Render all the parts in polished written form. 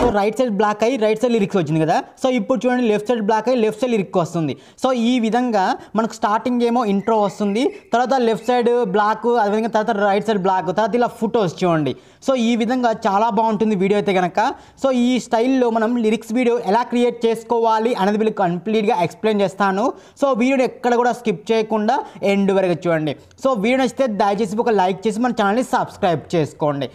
So right side black అయ్యి right side lyrics వచ్చింది కదా. సో ఇప్పుడు చూడండి లెఫ్ట్ సైడ్ బ్లాక్ అయ్యి లెఫ్ట్ సైడ్ లిరిక్ వస్తుంది. సో ఈ విధంగా మనకు స్టార్టింగ్ ఏమో ఇంట్రో వస్తుంది, తర్వాత లెఫ్ట్ సైడ్ బ్లాక్, అదేవిధంగా తర్వాత రైట్ సైడ్ బ్లాక్, తర్వాత ఇలా ఫొటోస్ చూడండి. సో ఈ విధంగా చాలా బాగుంటుంది వీడియో అయితే కనుక. సో ఈ స్టైల్లో మనం లిరిక్స్ వీడియో ఎలా క్రియేట్ చేసుకోవాలి అనేది వీళ్ళు కంప్లీట్గా ఎక్స్ప్లెయిన్ చేస్తాను. సో వీడియోని ఎక్కడ కూడా స్కిప్ చేయకుండా ఎండ్ వరకు చూడండి. సో వీడియో నచ్చితే దయచేసి ఒక లైక్ చేసి మన ఛానల్ని సబ్స్క్రైబ్ చేసుకోండి.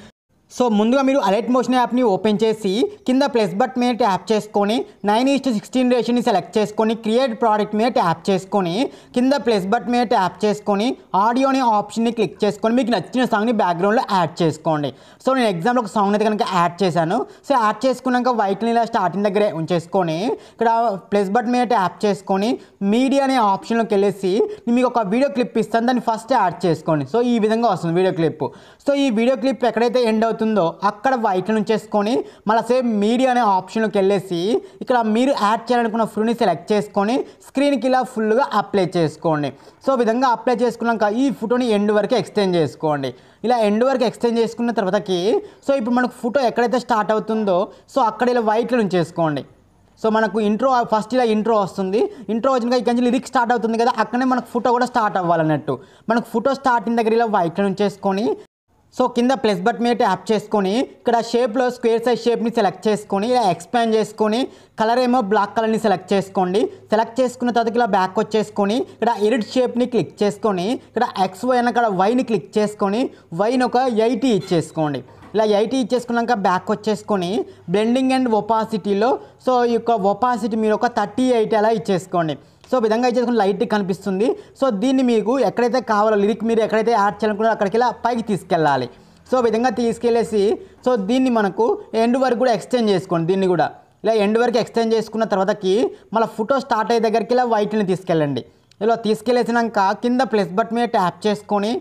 సో ముందుగా మీరు అలర్ట్ మోషన్ యాప్ని ఓపెన్ చేసి కింద ప్లస్ బటన్ మీద ట్యాప్ చేసుకొని 9:16 రేషియోని సెలెక్ట్ చేసుకొని క్రియేట్ ప్రోడక్ట్ మీద ట్యాప్ చేసుకొని కింద ప్లస్ బటన్ మీద ట్యాప్ చేసుకొని ఆడియో అనే ఆప్షన్ని క్లిక్ చేసుకొని మీకు నచ్చిన సాంగ్ని బ్యాక్గ్రౌండ్లో యాడ్ చేసుకోండి. సో నేను ఎగ్జాంపుల్ ఒక సాంగ్ అయితే కనుక యాడ్ చేశాను. సో యాడ్ చేసుకున్నాక వైట్ని ఇలా స్టార్టింగ్ దగ్గరే ఉంచేసుకొని ఇక్కడ ప్లస్ బటన్ మీద ట్యాప్ చేసుకొని మీడియా అనే ఆప్షన్లోకి వెళ్ళేసి మీకు ఒక వీడియో క్లిప్ ఇస్తాను, దాన్ని ఫస్ట్ యాడ్ చేసుకోండి. సో ఈ విధంగా వస్తుంది వీడియో క్లిప్. సో ఈ వీడియో క్లిప్ ఎక్కడైతే ఎండ్ అవుతుందో అక్కడ వైట్ నుంచేసుకొని మళ్ళీ సేమ్ మీడియా అనే ఆప్షన్లోకి వెళ్ళేసి ఇక్కడ మీరు యాడ్ చేయాలనుకున్న ఫోటోని సెలెక్ట్ చేసుకొని స్క్రీన్కి ఇలా ఫుల్గా అప్లై చేసుకోండి. సో విధంగా అప్లై చేసుకున్నాక ఈ ఫోటోని ఎండ్ వరకు ఎక్స్టెండ్ చేసుకోండి. ఇలా ఎండ్ వరకు ఎక్స్టెండ్ చేసుకున్న తర్వాతకి సో ఇప్పుడు మనకు ఫోటో ఎక్కడైతే స్టార్ట్ అవుతుందో సో అక్కడ ఇలా వైట్లో నుంచేసుకోండి. సో మనకు ఇంట్రో ఫస్ట్ ఇలా ఇంట్రో వస్తుంది, ఇంట్రో వచ్చినాక ఇక్కడ నుంచి లిరిక్ స్టార్ట్ అవుతుంది కదా, అక్కడనే మనకు ఫోటో కూడా స్టార్ట్ అవ్వాలన్నట్టు. మనకు ఫోటో స్టార్టింగ్ దగ్గర ఇలా వైట్లో నుంచేసుకొని సో కింద ప్లస్ బటన్ మీద ట్యాప్ చేసుకొని ఇక్కడ షేప్లో స్క్వేర్ సైజ్ షేప్ని సెలెక్ట్ చేసుకొని ఇలా ఎక్స్పాండ్ చేసుకొని కలర్ ఏమో బ్లాక్ కలర్ని సెలెక్ట్ చేసుకోండి. సెలెక్ట్ చేసుకున్న తర్వాత ఇలా బ్యాక్ వచ్చేసుకొని ఇక్కడ ఎడిట్ షేప్ని క్లిక్ చేసుకొని ఇక్కడ XY అన్న ఇక్కడ వైని క్లిక్ చేసుకొని వైని ఒక 80 ఇచ్చేసుకోండి. ఇలా 80 ఇచ్చేసుకున్నాక బ్యాక్ వచ్చేసుకొని బ్లెండింగ్ అండ్ ఒపాసిటీలో సో ఈ యొక్క ఒపాసిటీ మీరు ఒక 38 అలా ఇచ్చేసుకోండి. సో విధంగా ఇచ్చేసుకుని లైట్ కనిపిస్తుంది. సో దీన్ని మీకు ఎక్కడైతే కావాలో లిరిక్ మీరు ఎక్కడైతే యాడ్ చేయాలనుకున్నారో అక్కడికి ఇలా పైకి తీసుకెళ్ళాలి. సో విధంగా తీసుకెళ్ళేసి సో దీన్ని మనకు ఎండ్ వరకు కూడా ఎక్స్టెండ్ చేసుకోండి. దీన్ని కూడా ఇలా ఎండ్ వరకు ఎక్స్టెండ్ చేసుకున్న తర్వాతకి మళ్ళీ ఫోటో స్టార్ట్ అయ్యే దగ్గరికి ఇలా వైట్ని తీసుకెళ్ళండి. ఇలా తీసుకెళ్ళేసినాక కింద ప్లస్ బటన్ మీద ట్యాప్ చేసుకొని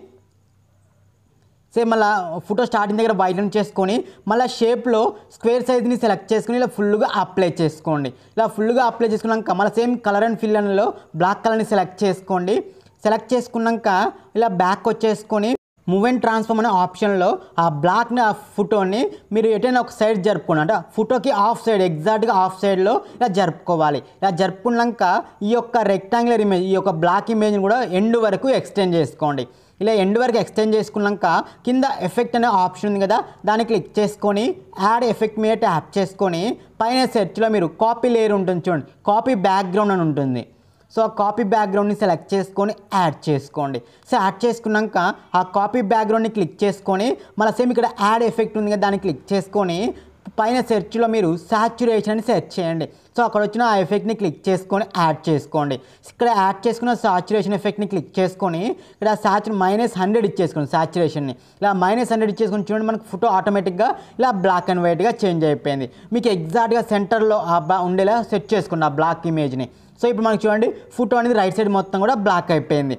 సేమ్ మళ్ళీ ఫోటో స్టార్టింగ్ దగ్గర వైట్ని చేసుకొని మళ్ళీ షేప్లో స్క్వేర్ సైజ్ని సెలెక్ట్ చేసుకుని ఇలా ఫుల్గా అప్లై చేసుకోండి. ఇలా ఫుల్గా అప్లై చేసుకున్నాక మళ్ళీ సేమ్ కలర్ అండ్ ఫిల్ అన్లో బ్లాక్ కలర్ని సెలెక్ట్ చేసుకోండి. సెలెక్ట్ చేసుకున్నాక ఇలా బ్యాక్ వచ్చేసుకొని మూవ్ అండ్ ట్రాన్స్ఫార్మ్ అనే ఆప్షన్లో ఆ బ్లాక్ని ఆ ఫోటోని మీరు ఎటైనా ఒక సైడ్ జరుపుకోండి, అంటే ఫోటోకి ఆఫ్ సైడ్ ఎగ్జాక్ట్గా ఆఫ్ సైడ్లో ఇలా జరుపుకోవాలి. ఇలా జరుపుకున్నాక ఈ యొక్క రెక్టాంగులర్ ఇమేజ్ ఈ యొక్క బ్లాక్ ఇమేజ్ని కూడా ఎండ్ వరకు ఎక్స్టెండ్ చేసుకోండి. ఇలా ఎండ్ వరకు ఎక్స్టెండ్ చేసుకున్నాక కింద ఎఫెక్ట్ అనే ఆప్షన్ ఉంది కదా, దాన్ని క్లిక్ చేసుకొని యాడ్ ఎఫెక్ట్ మీద ట్యాప్ చేసుకొని పైన సెర్చ్లో మీరు కాపీ లేయర్ ఉంటుంది చూడండి, కాపీ బ్యాక్గ్రౌండ్ అని ఉంటుంది. సో ఆ కాపీ బ్యాక్గ్రౌండ్ని సెలెక్ట్ చేసుకొని యాడ్ చేసుకోండి. సో యాడ్ చేసుకున్నాక ఆ కాపీ బ్యాక్గ్రౌండ్ని క్లిక్ చేసుకొని మళ్ళీ సేమ్ ఇక్కడ యాడ్ ఎఫెక్ట్ ఉంది కదా, దాన్ని క్లిక్ చేసుకొని పైన సెర్చ్లో మీరు సాచురేషన్ అని సెర్చ్ చేయండి. సో అక్కడ వచ్చిన ఆ ఎఫెక్ట్ని క్లిక్ చేసుకొని యాడ్ చేసుకోండి. ఇక్కడ యాడ్ చేసుకున్న సాచురేషన్ ఎఫెక్ట్ని క్లిక్ చేసుకొని ఇక్కడ -100 ఇచ్చేసుకోండి సాచురేషన్ని. ఇలా -100 ఇచ్చేసుకొని చూడండి మనకు ఫోటో ఆటోమేటిక్గా ఇలా బ్లాక్ అండ్ వైట్గా చేంజ్ అయిపోయింది. మీకు ఎగ్జాక్ట్గా సెంటర్లో ఉండేలా సెట్ చేసుకోండి ఆ బ్లాక్ ఇమేజ్ని. సో ఇప్పుడు మనకు చూడండి ఫోటో అనేది రైట్ సైడ్ మొత్తం కూడా బ్లాక్ అయిపోయింది.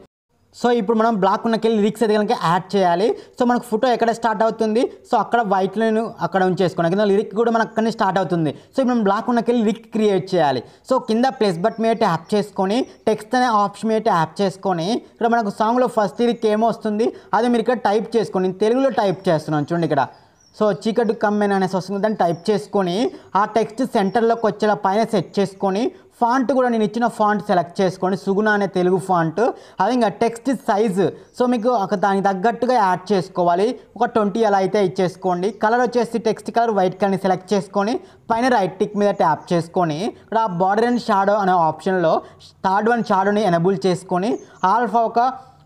సో ఇప్పుడు మనం బ్లాక్ ఉన్నకెళ్ళి లిరిక్స్ అయితే కనుక యాడ్ చేయాలి. సో మనకు ఫోటో ఎక్కడ స్టార్ట్ అవుతుంది సో అక్కడ వైట్ లైన్ అక్కడ ఉంచేసుకోండి, కింద లిరిక్ కూడా మనకు అక్కడనే స్టార్ట్ అవుతుంది. సో ఇప్పుడు మనం బ్లాక్ ఉన్నకెళ్ళి లిరిక్ క్రియేట్ చేయాలి. సో కింద ప్లస్ బటన్ మీద ట్యాప్ చేసుకొని టెక్స్ట్ అనే ఆప్షన్ మీద ట్యాప్ చేసుకొని ఇక్కడ మనకు సాంగ్లో ఫస్ట్ లిరిక్ ఏమో వస్తుంది అది మీరు ఇక్కడ టైప్ చేసుకోండి. నేను తెలుగులో టైప్ చేస్తున్నాను చూడండి ఇక్కడ. సో చీకటి కమ్మెన్ అనేసి వస్తుంది, దాన్ని టైప్ చేసుకొని ఆ టెక్స్ట్ సెంటర్లోకి వచ్చేలా పైన సెట్ చేసుకొని ఫాంట్ కూడా నేను ఇచ్చిన ఫాంట్ సెలెక్ట్ చేసుకోండి, సుగుణ అనే తెలుగు ఫాంట్. అదే ఇంకా టెక్స్ట్ సైజు సో మీకు దానికి తగ్గట్టుగా యాడ్ చేసుకోవాలి, ఒక 20 అలా అయితే ఇచ్చేసుకోండి. కలర్ వచ్చేసి టెక్స్ట్ కలర్ వైట్ కలర్ని సెలెక్ట్ చేసుకొని పైన రైట్ టిక్ మీద ట్యాప్ చేసుకొని ఇక్కడ బార్డర్ అండ్ షాడో అనే ఆప్షన్లో థర్డ్ వన్ షాడోని ఎనేబుల్ చేసుకొని ఆల్ఫా ఒక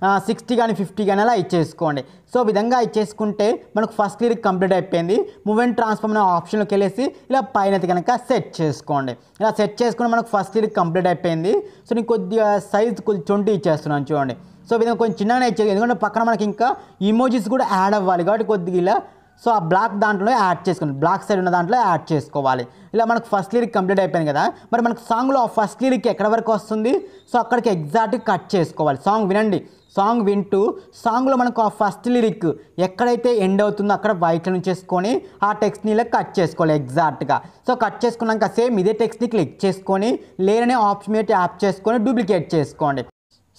60 కానీ 50 కానీ అలా ఇచ్చేసుకోండి. సో విధంగా ఇచ్చేసుకుంటే మనకు ఫస్ట్ లిరిక్ కంప్లీట్ అయిపోయింది. మూవ్ అండ్ ట్రాన్స్ఫార్మ్ అనే ఆప్షన్లోకి వెళ్ళేసి ఇలా పైన కనుక సెట్ చేసుకోండి. ఇలా సెట్ చేసుకుని మనకు ఫస్ట్ లిరిక్ కంప్లీట్ అయిపోయింది. సో నేను కొద్దిగా సైజ్ కొంచెం 20 ఇచ్చేస్తున్నాను చూడండి. సో విధంగా కొంచెం చిన్నగానే ఇచ్చేది, ఎందుకంటే పక్కన మనకి ఇంకా ఇమోజీస్ కూడా యాడ్ అవ్వాలి కాబట్టి కొద్దిగా ఇలా సో ఆ బ్లాక్ దాంట్లో యాడ్ చేసుకోండి, బ్లాక్ సైడ్ ఉన్న దాంట్లో యాడ్ చేసుకోవాలి. ఇలా మనకు ఫస్ట్ లిరిక్ కంప్లీట్ అయిపోయింది కదా, మరి మనకు సాంగ్లో ఆ ఫస్ట్ లిరిక్ ఎక్కడ వరకు వస్తుంది సో అక్కడికి ఎగ్జాక్ట్గా కట్ చేసుకోవాలి. సాంగ్ వినండి, సాంగ్ వింటూ సాంగ్లో మనకు ఆ ఫస్ట్ లిరిక్ ఎక్కడైతే ఎండ్ అవుతుందో అక్కడ వైట్ నుంచి చేసుకొని ఆ టెక్స్ట్ని ఇలా కట్ చేసుకోవాలి ఎగ్జాక్ట్గా. సో కట్ చేసుకున్నాక సేమ్ ఇదే టెక్స్ట్ని క్లిక్ చేసుకొని లేయర్ అనే ఆప్షన్ మీద ట్యాప్ చేసుకొని డూప్లికేట్ చేసుకోండి.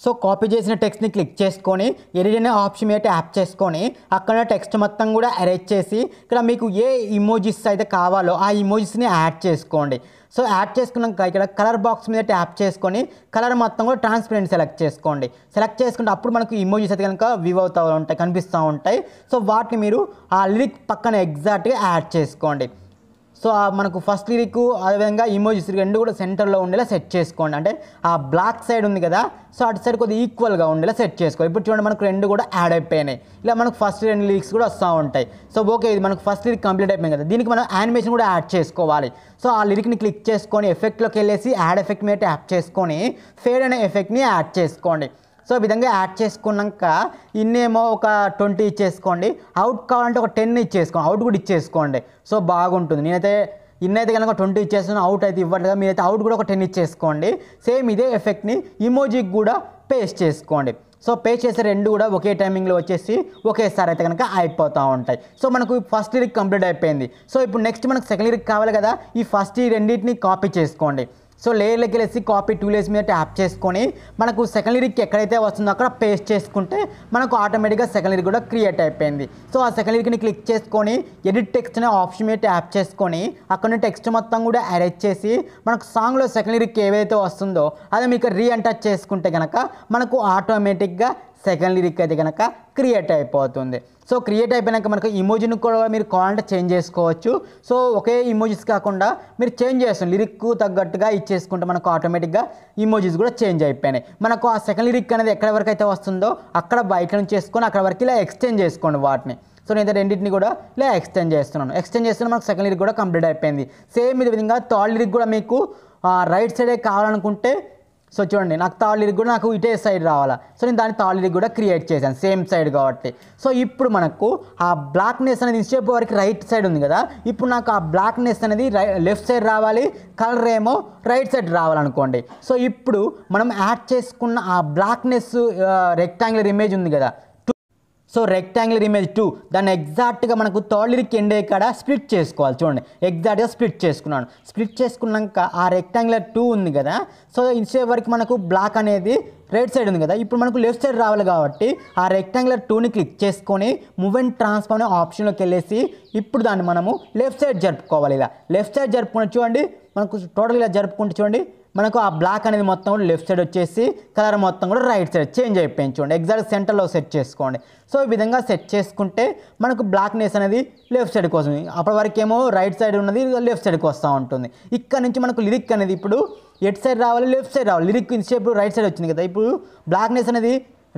సో కాపీ చేసిన టెక్స్ట్ని క్లిక్ చేసుకొని ఎడిట్ అనే ఆప్షన్ మీద ట్యాప్ చేసుకొని అక్కడ టెక్స్ట్ మొత్తం కూడా అరేంజ్ చేసి ఇక్కడ మీకు ఏ ఇమోజీస్ అయితే కావాలో ఆ ఇమోజీస్ని యాడ్ చేసుకోండి. సో యాడ్ చేసుకున్నాక ఇక్కడ కలర్ బాక్స్ మీద ట్యాప్ చేసుకొని కలర్ మొత్తం కూడా ట్రాన్స్పరెంట్ సెలెక్ట్ చేసుకోండి. సెలెక్ట్ చేసుకుంటే అప్పుడు మనకు ఇమోజీస్ అయితే కనుక వ్యూ అవుతూ ఉంటాయి, కనిపిస్తూ ఉంటాయి. సో వాటిని మీరు ఆ లిరిక్ పక్కన ఎగ్జాక్ట్గా యాడ్ చేసుకోండి. సో మనకు ఫస్ట్ లిరిక్ అదేవిధంగా ఇమోజీస్ రెండు కూడా సెంటర్లో ఉండేలా సెట్ చేసుకోండి. అంటే ఆ బ్లాక్ సైడ్ ఉంది కదా, సో అటు సైడ్ కొద్దిగా ఈక్వల్గా ఉండేలా సెట్ చేసుకోవాలి. ఇప్పుడు చూడండి మనకు రెండు కూడా యాడ్ అయిపోయినాయి. ఇలా మనకు ఫస్ట్ రెండు లిరిక్స్ కూడా వస్తూ ఉంటాయి. సో ఓకే, ఇది మనకు ఫస్ట్ లిరిక్ కంప్లీట్ అయిపోయింది కదా, దీనికి మనం యానిమేషన్ కూడా యాడ్ చేసుకోవాలి. సో ఆ లిరిక్ని క్లిక్ చేసుకొని ఎఫెక్ట్లోకి వెళ్ళేసి యాడ్ ఎఫెక్ట్ మీద ట్యాప్ చేసుకొని ఫేడ్ అనే ఎఫెక్ట్ని యాడ్ చేసుకోండి. సో ఈ విధంగా యాడ్ చేసుకున్నాక ఇన్నేమో ఒక 20 ఇచ్చేసుకోండి. అవుట్ కావాలంటే ఒక 10 ఇచ్చేసుకోండి, అవుట్ కూడా ఇచ్చేసుకోండి. సో బాగుంటుంది. నేనైతే ఇన్నైతే కనుక 20 ఇచ్చేస్తున్నాను, అవుట్ అయితే ఇవ్వట్లేదు. మీరైతే అవుట్ కూడా ఒక 10 ఇచ్చేసుకోండి. సేమ్ ఇదే ఎఫెక్ట్ని ఇమోజీకి కూడా పేస్ట్ చేసుకోండి. సో పేస్ట్ చేసే రెండు కూడా ఒకే టైమింగ్లో వచ్చేసి ఒకేసారి అయితే కనుక అయిపోతూ ఉంటాయి. సో మనకు ఫస్ట్ లిరిక్ కంప్లీట్ అయిపోయింది. సో ఇప్పుడు నెక్స్ట్ మనకు సెకండ్ లిరిక్ కావాలి కదా, ఈ ఫస్ట్ ఈ రెండింటిని కాపీ చేసుకోండి. సో లేయర్లోకి వెళ్ళేసి కాపీ టూ లేయర్స్ మీద ట్యాప్ చేసుకొని మనకు సెకండ్ లిరిక్ ఎక్కడైతే వస్తుందో అక్కడ పేస్ట్ చేసుకుంటే మనకు ఆటోమేటిక్గా సెకండ్ లిరిక్ కూడా క్రియేట్ అయిపోయింది. సో ఆ సెకండ్ లిరిక్ని క్లిక్ చేసుకొని ఎడిట్ టెక్స్ట్ అనే ఆప్షన్ మీద ట్యాప్ చేసుకొని అక్కడ టెక్స్ట్ మొత్తం కూడా అరేంజ్ చేసి మనకు సాంగ్లో సెకండ్ లిరిక్ ఏవైతే వస్తుందో అది మీకు రీఎంటర్ చేసుకుంటే కనుక మనకు ఆటోమేటిక్గా సెకండ్ లిరిక్ అయితే కనుక క్రియేట్ అయిపోతుంది. సో క్రియేట్ అయిపోయాక మనకు ఇమోజీని కూడా మీరు కావాలంటే చేంజ్ చేసుకోవచ్చు. సో ఒకే ఇమోజీస్ కాకుండా మీరు చేంజ్ చేస్తాం లిరిక్ తగ్గట్టుగా ఇచ్చేసుకుంటే మనకు ఆటోమేటిక్గా ఇమోజీస్ కూడా చేంజ్ అయిపోయినాయి. మనకు ఆ సెకండ్ లిరిక్ అనేది ఎక్కడి వరకు అయితే వస్తుందో అక్కడ బయట నుంచి చేసుకొని అక్కడ వరకు ఇలా ఎక్స్టెండ్ చేసుకోండి వాటిని. సో నేను రెండింటిని కూడా ఇలా ఎక్స్టెండ్ చేస్తున్నాను. మనకు సెకండ్ లిరిక్ కూడా కంప్లీట్ అయిపోయింది. సేమ్ ఇదే విధంగా థర్డ్ లిరిక్ కూడా మీకు రైట్ సైడే కావాలనుకుంటే సో చూడండి నాకు థర్డ్ లిరిక్ కూడా నాకు ఇటే సైడ్ రావాలా. సో నేను దాని థర్డ్ లిరిక్ కూడా క్రియేట్ చేశాను సేమ్ సైడ్ కాబట్టి. సో ఇప్పుడు మనకు ఆ బ్లాక్నెస్ అనేది ఇన్స్టేప్ వరకు రైట్ సైడ్ ఉంది కదా, ఇప్పుడు నాకు ఆ బ్లాక్నెస్ అనేది లెఫ్ట్ సైడ్ రావాలి, కలర్ ఏమో రైట్ సైడ్ రావాలనుకోండి. సో ఇప్పుడు మనం యాడ్ చేసుకున్న ఆ బ్లాక్నెస్ రెక్టాంగులర్ ఇమేజ్ ఉంది కదా, సో రెక్టాంగులర్ ఇమేజ్ 2 దాన్ని ఎగ్జాక్ట్గా మనకు థర్డ్ లిరిక్ ఎండ్ ఇక్కడ స్ప్లిట్ చేసుకోవాలి. చూడండి ఎగ్జాక్ట్గా స్ప్లిట్ చేసుకున్నాను. స్ప్లిట్ చేసుకున్నాక ఆ రెక్టాంగులర్ 2 ఉంది కదా, సో ఇన్స్టేప్ వరకు మనకు బ్లాక్ అనేది రైట్ సైడ్ ఉంది కదా, ఇప్పుడు మనకు లెఫ్ట్ సైడ్ రావాలి కాబట్టి ఆ రెక్టాంగులర్ 2ని క్లిక్ చేసుకొని మూవ్ అండ్ ట్రాన్స్ఫార్మ్ అనే ఆప్షన్లోకి వెళ్ళేసి ఇప్పుడు దాన్ని మనము లెఫ్ట్ సైడ్ జరుపుకోవాలి. ఇలా లెఫ్ట్ సైడ్ జరుపుకుని చూడండి మనకు టోటల్ ఇలా జరుపుకుంటే చూడండి మనకు ఆ బ్లాక్ అనేది మొత్తం కూడా లెఫ్ట్ సైడ్ వచ్చేసి కలర్ మొత్తం కూడా రైట్ సైడ్ చేంజ్ అయిపోయింది. చూడండి ఎగ్జాక్ట్ సెంటర్లో సెట్ చేసుకోండి. సో ఈ విధంగా సెట్ చేసుకుంటే మనకు బ్లాక్నెస్ అనేది లెఫ్ట్ సైడ్కి వస్తుంది. అప్పటి వరకు ఏమో రైట్ సైడ్ ఉన్నది లెఫ్ట్ సైడ్కి వస్తూ ఉంటుంది. ఇక్కడ నుంచి మనకు లిరిక్ అనేది ఇప్పుడు ఎట్ సైడ్ రావాలి, లెఫ్ట్ సైడ్ రావాలి. లిరిక్ ఇన్స్టేప్ రైట్ సైడ్ వచ్చింది కదా, ఇప్పుడు బ్లాక్నెస్ అనేది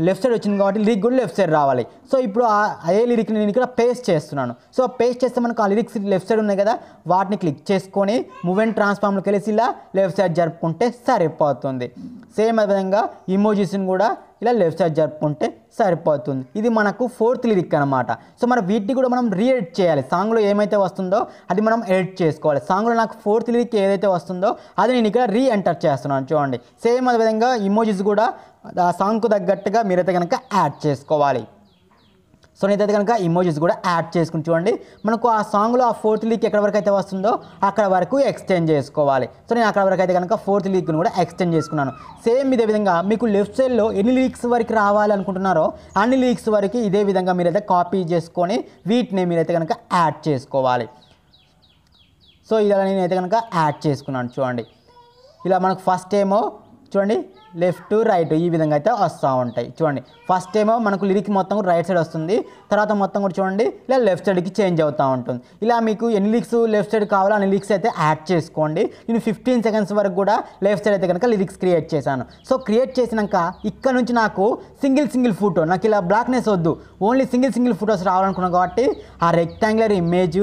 లెఫ్ట్ సైడ్ వచ్చింది కాబట్టి లిరిక్ కూడా లెఫ్ట్ సైడ్ రావాలి. సో ఇప్పుడు అదే లిరిక్ని నేను ఇక్కడ పేస్ట్ చేస్తున్నాను. సో పేస్ట్ చేస్తే మనకు ఆ లిరిక్స్ లెఫ్ట్ సైడ్ ఉన్నాయి కదా, వాటిని క్లిక్ చేసుకొని మూవ్ అండ్ ట్రాన్స్ఫార్మ్లోకి వెళ్ళేసి ఇలా లెఫ్ట్ సైడ్ జరుపుకుంటే సరిపోతుంది. సేమ్ విధంగా ఇమోజీస్ని కూడా ఇలా లెఫ్ట్ సైడ్ జరుపుకుంటే సరిపోతుంది. ఇది మనకు ఫోర్త్ లిరిక్ అనమాట. సో మన వీటిని కూడా మనం రీఎడిట్ చేయాలి. సాంగ్లో ఏమైతే వస్తుందో అది మనం ఎడిట్ చేసుకోవాలి. సాంగ్లో నాకు ఫోర్త్ లిరిక్ ఏదైతే వస్తుందో అది నేను ఇక్కడ రీఎంటర్ చేస్తున్నాను. చూడండి సేమ్ అదే విధంగా ఇమోజీస్ కూడా ఆ సాంగ్కు తగ్గట్టుగా మీరైతే కనుక యాడ్ చేసుకోవాలి. సో నేనైతే కనుక ఇమోజీస్ కూడా యాడ్ చేసుకుని చూడండి మనకు ఆ సాంగ్లో ఆ ఫోర్త్ లిరిక్ ఎక్కడ వరకు అయితే వస్తుందో అక్కడ వరకు ఎక్స్టెండ్ చేసుకోవాలి. సో నేను అక్కడ వరకు అయితే కనుక ఫోర్త్ లిరిక్ని కూడా ఎక్స్టెండ్ చేసుకున్నాను. సేమ్ ఇదే విధంగా మీకు లెఫ్ట్ సైడ్లో ఎన్ని లిరిక్స్ వరకు రావాలి అనుకుంటున్నారో అన్ని లిరిక్స్ వరకు ఇదే విధంగా మీరైతే కాపీ చేసుకొని వీటిని మీరైతే కనుక యాడ్ చేసుకోవాలి. సో ఇలా నేనైతే కనుక యాడ్ చేసుకున్నాను. చూడండి ఇలా మనకు ఫస్ట్ ఏమో చూడండి లెఫ్ట్ రైట్ ఈ విధంగా అయితే వస్తూ ఉంటాయి. చూడండి ఫస్ట్ ఏమో మనకు లిరిక్ మొత్తం రైట్ సైడ్ వస్తుంది, తర్వాత మొత్తం కూడా చూడండి ఇలా లెఫ్ట్ సైడ్కి చేంజ్ అవుతూ ఉంటుంది. ఇలా మీకు ఎన్ని లిరిక్స్ లెఫ్ట్ సైడ్ కావాలో అన్ని లిరిక్స్ అయితే యాడ్ చేసుకోండి. నేను 15 సెకండ్స్ వరకు కూడా లెఫ్ట్ సైడ్ అయితే కనుక లిరిక్స్ క్రియేట్ చేశాను. సో క్రియేట్ చేసినాక ఇక్కడ నుంచి నాకు సింగిల్ ఫోటో, నాకు ఇలా బ్లాక్నెస్ వద్దు, ఓన్లీ సింగిల్ ఫోటోస్ రావాలనుకున్నాను కాబట్టి ఆ రెక్టాంగులర్ ఇమేజ్,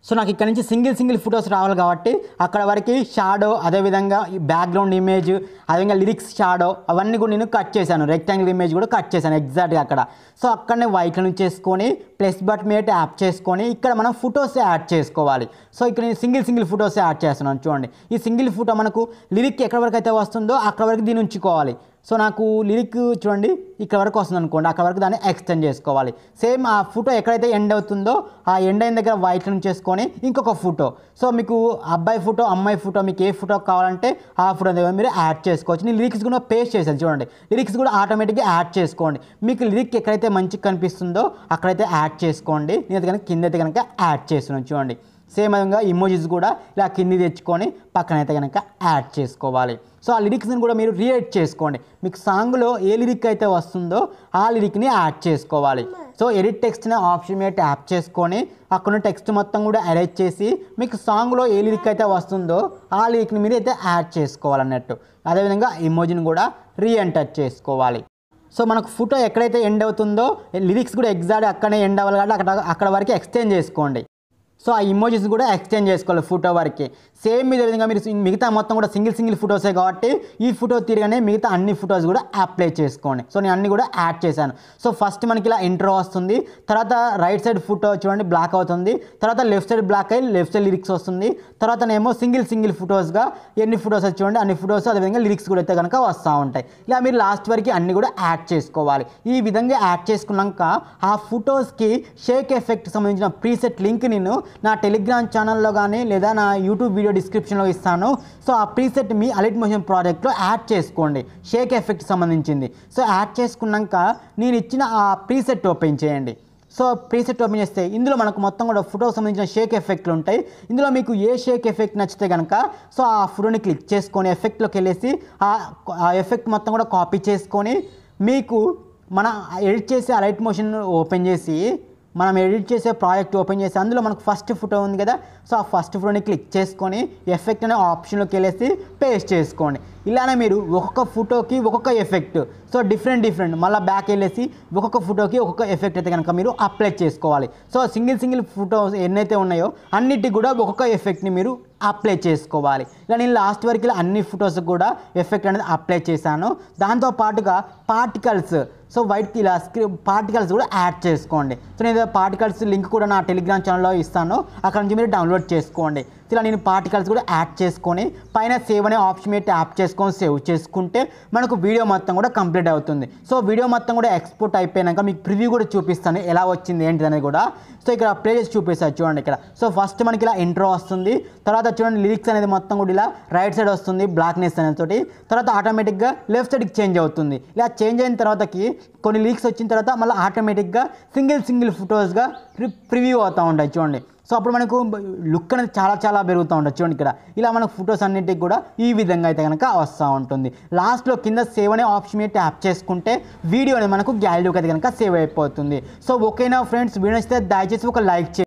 సో నాకు ఇక్కడ నుంచి సింగిల్ ఫొటోస్ రావాలి కాబట్టి అక్కడ వరకు షాడో, అదేవిధంగా ఈ బ్యాక్గ్రౌండ్ ఇమేజ్, అదేవిధంగా లిరిక్స్ షాడో అవన్నీ కూడా నేను కట్ చేశాను. రెక్టాంగిల్ ఇమేజ్ కూడా కట్ చేశాను ఎగ్జాక్ట్గా అక్కడ. సో అక్కడనే వైట్లో నుంచి చేసుకొని ప్లస్ బట్ మీద ట్యాప్ చేసుకొని ఇక్కడ మనం ఫొటోస్ యాడ్ చేసుకోవాలి. సో ఇక్కడ నేను సింగిల్ ఫొటోస్ యాడ్ చేస్తున్నాను. చూడండి ఈ సింగిల్ ఫోటో మనకు లిరిక్ ఎక్కడ వరకు అయితే వస్తుందో అక్కడ వరకు దీన్ని ఉంచుకోవాలి. సో నాకు లిరిక్ చూడండి ఇక్కడ వరకు వస్తుంది అనుకోండి, అక్కడ వరకు దాన్ని ఎక్స్టెండ్ చేసుకోవాలి. సేమ్ ఆ ఫోటో ఎక్కడైతే ఎండ్ అవుతుందో ఆ ఎండ్ అయిన దగ్గర వైట్ లైన్ చేసుకొని ఇంకొక ఫోటో, సో మీకు అబ్బాయి ఫోటో అమ్మాయి ఫోటో మీకు ఏ ఫోటో కావాలంటే ఆ ఫోటో దగ్గర మీరు యాడ్ చేసుకోవచ్చు. నేను లిరిక్స్ కూడా పేస్ట్ చేశాను చూడండి, లిరిక్స్ కూడా ఆటోమేటిక్గా యాడ్ చేసుకోండి. మీకు లిరిక్ ఎక్కడైతే మంచిగా కనిపిస్తుందో అక్కడైతే యాడ్ చేసుకోండి. నేను కనుక కింద అయితే కనుక యాడ్ చేస్తున్నాను చూడండి. సేమ్ విధంగా ఇమోజీస్ కూడా ఇలా కింది తెచ్చుకొని పక్కనైతే కనుక యాడ్ చేసుకోవాలి. సో ఆ లిరిక్స్ని కూడా మీరు రీఎడిట్ చేసుకోండి. మీకు సాంగ్లో ఏ లిరిక్ అయితే వస్తుందో ఆ లిరిక్ని యాడ్ చేసుకోవాలి. సో ఎడిట్ టెక్స్ట్ని ఆప్షన్ మీద ట్యాప్ చేసుకొని అక్కడ టెక్స్ట్ మొత్తం కూడా అరేంజ్ చేసి మీకు సాంగ్లో ఏ లిరిక్ అయితే వస్తుందో ఆ లిరిక్ని మీరు అయితే యాడ్ చేసుకోవాలన్నట్టు. అదేవిధంగా ఇమోజీని కూడా రీఎంటర్ చేసుకోవాలి. సో మనకు ఫోటో ఎక్కడైతే ఎండ్ అవుతుందో లిరిక్స్ కూడా ఎగ్జాక్ట్ అక్కడనే ఎండ్ అవ్వాలి కాబట్టి అక్కడ వరకు ఎక్స్చేంజ్ చేసుకోండి. సో ఆ ఇమోజీస్ కూడా ఎక్స్చేంజ్ చేసుకోవాలి ఫోటో వరకు. సేమ్ ఇదే విధంగా మీరు మిగతా మొత్తం కూడా సింగిల్ ఫోటోసే కాబట్టి ఈ ఫోటో తీరగానే మిగతా అన్ని ఫొటోస్ కూడా అప్లై చేసుకోండి. సో నేను అన్ని కూడా యాడ్ చేశాను. సో ఫస్ట్ మనకి ఇలా ఇంట్రో వస్తుంది, తర్వాత రైట్ సైడ్ ఫోటో చూడండి బ్లాక్ అవుతుంది, తర్వాత లెఫ్ట్ సైడ్ బ్లాక్ అయ్యి లెఫ్ట్ సైడ్ లిరిక్స్ వస్తుంది, తర్వాతనేమో సింగిల్ ఫొటోస్గా ఎన్ని ఫొటోస్ చూడండి అన్ని ఫొటోస్ అదేవిధంగా లిరిక్స్ కూడా అయితే కనుక వస్తూ ఉంటాయి. ఇలా మీరు లాస్ట్ వరకు అన్ని కూడా యాడ్ చేసుకోవాలి. ఈ విధంగా యాడ్ చేసుకున్నాక ఆ ఫొటోస్కి షేక్ ఎఫెక్ట్ సంబంధించిన ప్రీసెట్ లింక్ నేను నా టెలిగ్రామ్ ఛానల్లో కానీ లేదా నా యూట్యూబ్ వీడియో డిస్క్రిప్షన్లో ఇస్తాను. సో ఆ ప్రీసెట్ మీ అలైట్ మోషన్ ప్రాజెక్ట్లో యాడ్ చేసుకోండి, షేక్ ఎఫెక్ట్ సంబంధించింది. సో యాడ్ చేసుకున్నాక నేను ఇచ్చిన ఆ ప్రీసెట్ ఓపెన్ చేయండి. సో ప్రీసెట్ ఓపెన్ చేస్తే ఇందులో మనకు మొత్తం కూడా ఫోటోకి సంబంధించిన షేక్ ఎఫెక్ట్లు ఉంటాయి. ఇందులో మీకు ఏ షేక్ ఎఫెక్ట్ నచ్చితే కనుక సో ఆ ఫోటోని క్లిక్ చేసుకొని ఎఫెక్ట్లోకి వెళ్ళేసి ఆ ఎఫెక్ట్ మొత్తం కూడా కాపీ చేసుకొని మీకు మన ఎడిట్ చేసే అలైట్ మోషన్ ఓపెన్ చేసి మనం ఎడిట్ చేసే ప్రాజెక్ట్ ఓపెన్ చేసి అందులో మనకు ఫస్ట్ ఫోటో ఉంది కదా, సో ఆ ఫస్ట్ ఫోటోని క్లిక్ చేసుకొని ఎఫెక్ట్ అనే ఆప్షన్లోకి వెళ్ళేసి పేస్ట్ చేసుకోండి. ఇలానే మీరు ఒక్కొక్క ఫోటోకి ఒక్కొక్క ఎఫెక్ట్, సో డిఫరెంట్ మళ్ళీ బ్యాక్ వెళ్ళేసి ఒక్కొక్క ఫోటోకి ఒక్కొక్క ఎఫెక్ట్ అయితే కనుక మీరు అప్లై చేసుకోవాలి. సో సింగిల్ ఫోటోస్ ఎన్నైతే ఉన్నాయో అన్నిటికి కూడా ఒక్కొక్క ఎఫెక్ట్ని మీరు అప్లై చేసుకోవాలి. ఇలా నేను లాస్ట్ వరకు ఇలా అన్ని ఫొటోస్కి కూడా ఎఫెక్ట్ అనేది అప్లై చేశాను. దాంతోపాటుగా పార్టికల్స్, సో వైట్ ఇలా పార్టికల్స్ కూడా యాడ్ చేసుకోండి. సో నేను పార్టికల్స్ లింక్ కూడా నా టెలిగ్రామ్ ఛానల్లో ఇస్తాను, అక్కడ నుంచి మీరు డౌన్లోడ్ చేసుకోండి. ఇలా నేను పార్టికల్స్ కూడా యాడ్ చేసుకొని పైన సేవ్ అనే ఆప్షన్ మీద ట్యాప్ చేసుకొని సేవ్ చేసుకుంటే మనకు వీడియో మొత్తం కూడా కంప్లీట్ అవుతుంది. సో వీడియో మొత్తం కూడా ఎక్స్పోర్ట్ అయిపోయాక మీకు ప్రివ్యూ కూడా చూపిస్తాను ఎలా వచ్చింది ఏంటిది అనేది కూడా. సో ఇక్కడ ప్లే చేసి చూపిస్తాను చూడండి ఇక్కడ. సో ఫస్ట్ మనకి ఇలా ఇంట్రో వస్తుంది, తర్వాత చూడండి లిరిక్స్ అనేది మొత్తం కూడా ఇలా రైట్ సైడ్ వస్తుంది బ్లాక్నెస్ అనేది తోటి, తర్వాత ఆటోమేటిక్గా లెఫ్ట్ సైడ్కి చేంజ్ అవుతుంది. ఇలా చేంజ్ అయిన తర్వాతకి కొన్ని లిరిక్స్ వచ్చిన తర్వాత మళ్ళీ ఆటోమేటిక్గా సింగిల్ ఫొటోస్గా ప్రివ్యూ అవుతూ ఉంటాయి చూడండి. సో అప్పుడు మనకు లుక్ అనేది చాలా పెరుగుతూ ఉంటుంది చూడండి ఇక్కడ. ఇలా మనకు ఫొటోస్ అన్నింటికి కూడా ఈ విధంగా అయితే కనుక వస్తూ ఉంటుంది. లాస్ట్లో కింద సేవ్ అనే ఆప్షన్ మీద ట్యాప్ చేసుకుంటే వీడియో అనేది మనకు గ్యాలరీలోకి అయితే కనుక సేవ్ అయిపోతుంది. సో ఓకేనా ఫ్రెండ్స్, వీడియో నచ్చితే దయచేసి ఒక లైక్ చేయండి.